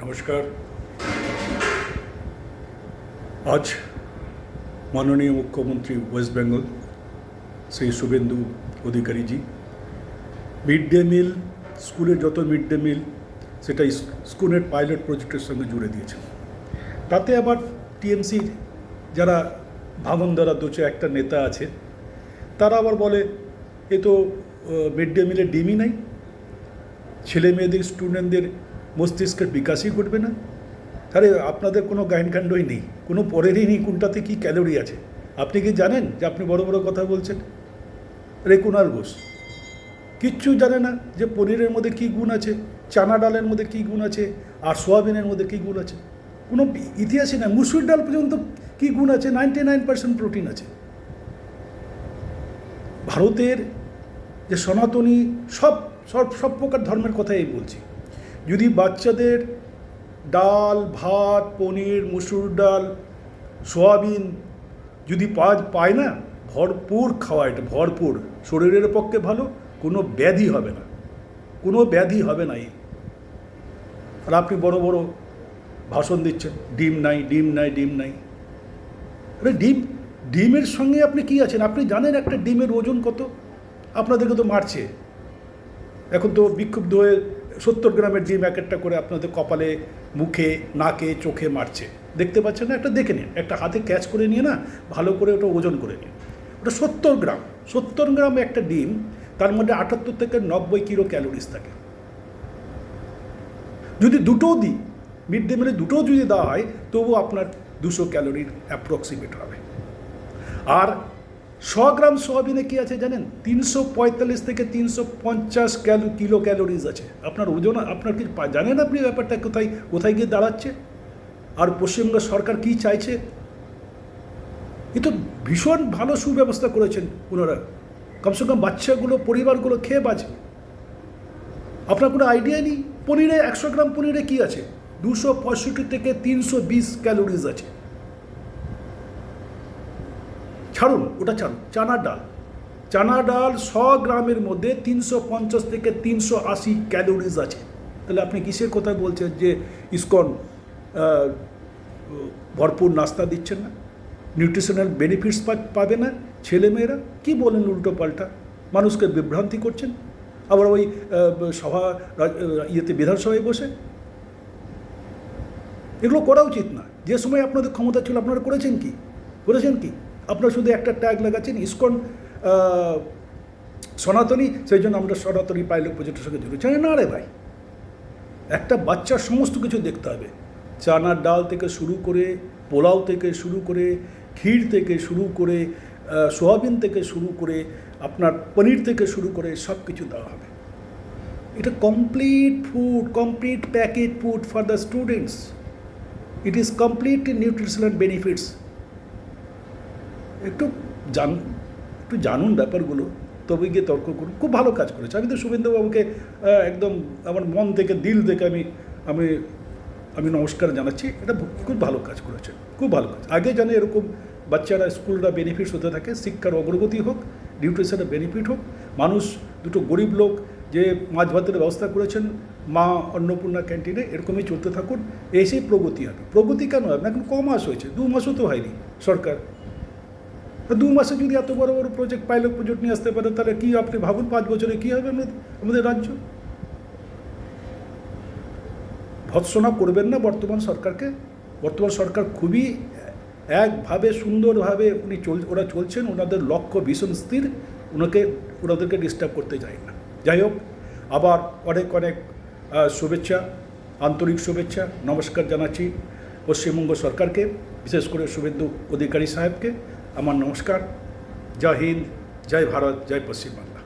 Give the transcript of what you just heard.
নমস্কার। আজ মাননীয় মুখ্যমন্ত্রী West Bengal Shri Suvendu Adhikariji mid day meal, স্কুলের যত মিড ডে মিল সেটা স্কুলের পাইলট প্রজেক্টের সঙ্গে জুড়ে দিয়েছেন। তাতে আবার টিএমসির যারা ভাবনধারা দোচে একটা নেতা আছে, তারা আবার বলে এ তো মিড ডে মিলে ডিমই নাই, ছেলে মেয়েদের স্টুডেন্টদের মস্তিষ্কের বিকাশই ঘটবে না। আরে আপনাদের কোনো জ্ঞানকাণ্ডই নেই, কোনো পরেরই নেই কোনটাতে কী ক্যালোরি আছে। আপনি কি জানেন যে আপনি বড় বড় কথা বলছেন? রেকুনাল ঘোষ কিচ্ছু জানে না যে পনিরের মধ্যে কী গুণ আছে, চানা ডালের মধ্যে কী গুণ আছে, আর সোয়াবিনের মধ্যে কী গুণ আছে। কোনো ইতিহাসই না। মুসুর ডাল পর্যন্ত কী গুণ আছে, 99% প্রোটিন আছে। ভারতের যে সনাতনী সব সব সব প্রকার ধর্মের কথাই বলছি। যদি বাচ্চাদের ডাল, ভাত, পনির, মুসুর ডাল, সোয়াবিন যদি পায় না, ভরপুর খাওয়া, এটা ভরপুর শরীরের পক্ষে ভালো, কোনো ব্যাধি হবে না, কোনো ব্যাধি হবে না। আর আপনি বড় বড় ভাষণ দিচ্ছেন, ডিম নাই, ডিম নাই, ডিম নাই। আরে ডিমের সঙ্গে আপনি কি আছেন? আপনি জানেন একটা ডিমের ওজন কত? আপনাদেরকে তো মারছে এখন, তো বিক্ষুব্ধ হয়ে 70 গ্রামের ডিম এক একটা করে আপনাদের কপালে, মুখে, নাকে, চোখে মারছে। দেখতে পাচ্ছেন না? একটা দেখে নিন, একটা হাতে ক্যাচ করে নিয়ে না ভালো করে ওটা ওজন করে নিন। ওটা 70 গ্রাম একটা ডিম, তার মধ্যে 78 থেকে 90 কিলো ক্যালোরিজ থাকে। যদি দুটোও দিই, মিড ডে মিলে দুটোও যদি দেওয়া হয়, তবুও আপনার 200 ক্যালোরির অ্যাপ্রক্সিমেট হবে। আর 100 গ্রাম সোয়াবিনে কী আছে জানেন? 345 থেকে 350 কিলো ক্যালোরিজ আছে। আপনার ওজন, আপনার কি জানেন আপনি ব্যাপারটা কোথায় গিয়ে দাঁড়াচ্ছে? আর পশ্চিমবঙ্গ সরকার কি চাইছে? এ তো ভীষণ ভালো সুব্যবস্থা করেছেন ওনারা। কমসে কম বাচ্চাগুলো, পরিবারগুলো খেয়ে বাঁচবে। আপনার কোনো আইডিয়া নেই পনিরে 100 গ্রাম পনিরে কী আছে? 265 থেকে 320 ক্যালোরিজ আছে। ছাড়ুন, ওটা ছাড়ুন। চানা ডাল 100 গ্রামের মধ্যে 350 থেকে 380 ক্যালোরিজ আছে। তাহলে আপনি কিসের কথা বলছেন যে ইসকন ভরপুর নাস্তা দিচ্ছেন না, নিউট্রিশনাল বেনিফিটস পাবে না ছেলেমেয়েরা? কি বলেন উল্টো পাল্টা, মানুষকে বিভ্রান্তি করছেন। আবার ওই বিধানসভায় বসে এগুলো করা উচিত না। যে সময় আপনাদের ক্ষমতা ছিল আপনারা করেছেন কি? আপনারা শুধু একটা ট্যাগ লাগাচ্ছেন, ইসকন সনাতনী, সেই জন্য আমরা সনাতনী পাইলট প্রজেক্টের সঙ্গে জুড়েছি। না রে ভাই, একটা বাচ্চার সমস্ত কিছু দেখতে হবে। চানার ডাল থেকে শুরু করে, পোলাও থেকে শুরু করে, ক্ষীর থেকে শুরু করে, সোয়াবিন থেকে শুরু করে, আপনার পনির থেকে শুরু করে সব কিছু দেওয়া হবে। এটা complete food, complete package food for the students. It is completely nutritional benefits. একটু জানুন ব্যাপারগুলো, তবে গিয়ে তর্ক করুন। খুব ভালো কাজ করেছে। আমি তো শুভেন্দুবাবুকে একদম আমার মন থেকে, দিল থেকে আমি নমস্কার জানাচ্ছি। এটা খুব ভালো কাজ করেছে, খুব ভালো কাজ। আগে জানে এরকম বাচ্চারা, স্কুলরা বেনিফিটস হতে থাকে, শিক্ষার অগ্রগতি হোক, নিউট্রিশনের বেনিফিট হোক। মানুষ, দুটো গরিব লোক যে মাছ ভাতের ব্যবস্থা করেছেন মা অন্নপূর্ণা ক্যান্টিনে, এরকমই চলতে থাকুন। এসেই প্রগতি হবে। প্রগতি কেন হবে না? এখন মাস হয়েছে, 2 মাসও তো হয়নি সরকার। 2 মাসে যদি এত বড় বড় প্রজেক্ট, পাইলট প্রজেক্ট নিয়ে আসতে পারে, তাহলে কি আপনি ভাবুন 5 বছরে কী হবে আমাদের রাজ্য। ভৎসনা করবেন না বর্তমান সরকারকে। বর্তমান সরকার খুবই একভাবে, সুন্দরভাবে ওরা চলছেন। ওনাদের লক্ষ্য ভীষণ স্থির, ওনাদেরকে ডিস্টার্ব করতে যায় না। যাই হোক, আবার অনেক অনেক শুভেচ্ছা, আন্তরিক শুভেচ্ছা, নমস্কার জানাচ্ছি পশ্চিমবঙ্গ সরকারকে, বিশেষ করে শুভেন্দু অধিকারী সাহেবকে আমার নমস্কার। জয় হিন্দ, জয় ভারত, জয় পশ্চিমবাংলা।